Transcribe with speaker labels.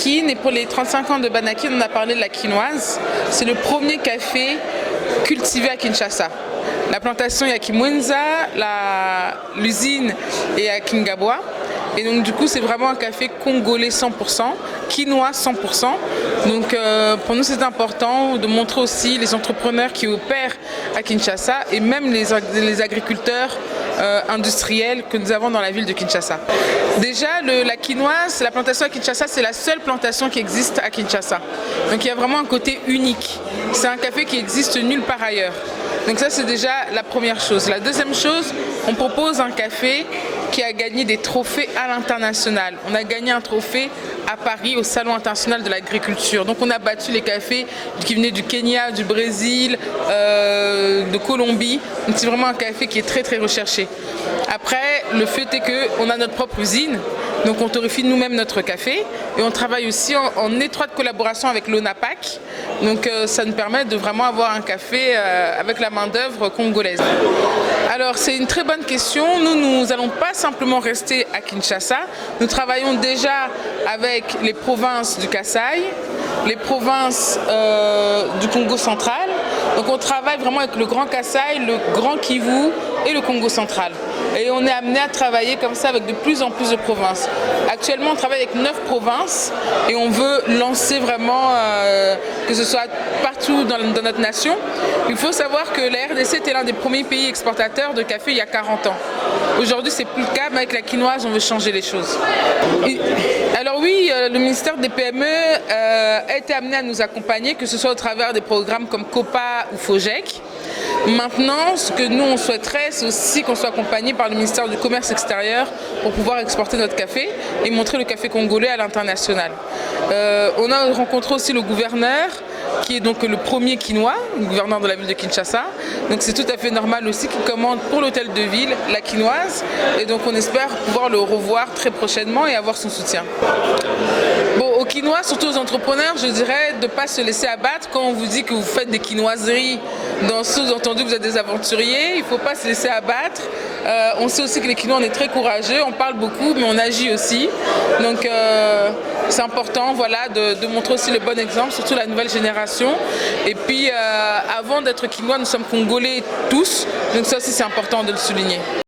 Speaker 1: Banakin, et pour les 35 ans de Banakin, on a parlé de la quinoise. C'est le premier café cultivé à Kinshasa. La plantation est à Kimwenza, l'usine est à Kingabwa. Et donc du coup c'est vraiment un café congolais 100%, quinois 100%. Donc pour nous c'est important de montrer aussi les entrepreneurs qui opèrent à Kinshasa et même les agriculteurs industriels que nous avons dans la ville de Kinshasa. Déjà la quinoise, la plantation à Kinshasa, c'est la seule plantation qui existe à Kinshasa. Donc il y a vraiment un côté unique. C'est un café qui existe nulle part ailleurs. Donc ça c'est déjà la première chose. La deuxième chose, on propose un café qui a gagné des trophées à l'international. On a gagné un trophée à Paris au Salon international de l'agriculture. Donc on a battu les cafés qui venaient du Kenya, du Brésil, de Colombie. Donc c'est vraiment un café qui est très très recherché. Après, le fait est qu'on a notre propre usine, donc on torréfie nous-mêmes notre café et on travaille aussi en étroite collaboration avec l'ONAPAC. Donc ça nous permet de vraiment avoir un café avec la main-d'œuvre congolaise. Alors c'est une très bonne question. Nous n'allons pas simplement rester à Kinshasa. Nous travaillons déjà avec les provinces du Kasaï, les provinces du Congo central. Donc on travaille vraiment avec le Grand Kasaï, le Grand Kivu et le Congo central. Et on est amené à travailler comme ça avec de plus en plus de provinces. Actuellement on travaille avec 9 provinces et on veut lancer vraiment que ce soit partout dans notre nation. Il faut savoir que la RDC était l'un des premiers pays exportateurs de café il y a 40 ans. Aujourd'hui c'est plus le cas, mais avec la quinoise on veut changer les choses. Alors oui, le ministère des PME a été amené à nous accompagner, que ce soit au travers des programmes comme COPA ou FOGEC. Maintenant, ce que nous on souhaiterait, c'est aussi qu'on soit accompagné par le ministère du Commerce extérieur pour pouvoir exporter notre café et montrer le café congolais à l'international. On a rencontré aussi le gouverneur, qui est donc le premier quinois, le gouverneur de la ville de Kinshasa. Donc c'est tout à fait normal aussi qu'il commande pour l'hôtel de ville la quinoise. Et donc on espère pouvoir le revoir très prochainement et avoir son soutien. Bon, aux Quinois, surtout aux entrepreneurs, je dirais de ne pas se laisser abattre quand on vous dit que vous faites des quinoiseries. Dans sous-entendu, vous êtes des aventuriers, il ne faut pas se laisser abattre. On sait aussi que les Quinois, on est très courageux, on parle beaucoup, mais on agit aussi. Donc c'est important voilà, de montrer aussi le bon exemple, surtout la nouvelle génération. Et puis avant d'être Quinois, nous sommes Congolais tous, donc ça aussi c'est important de le souligner.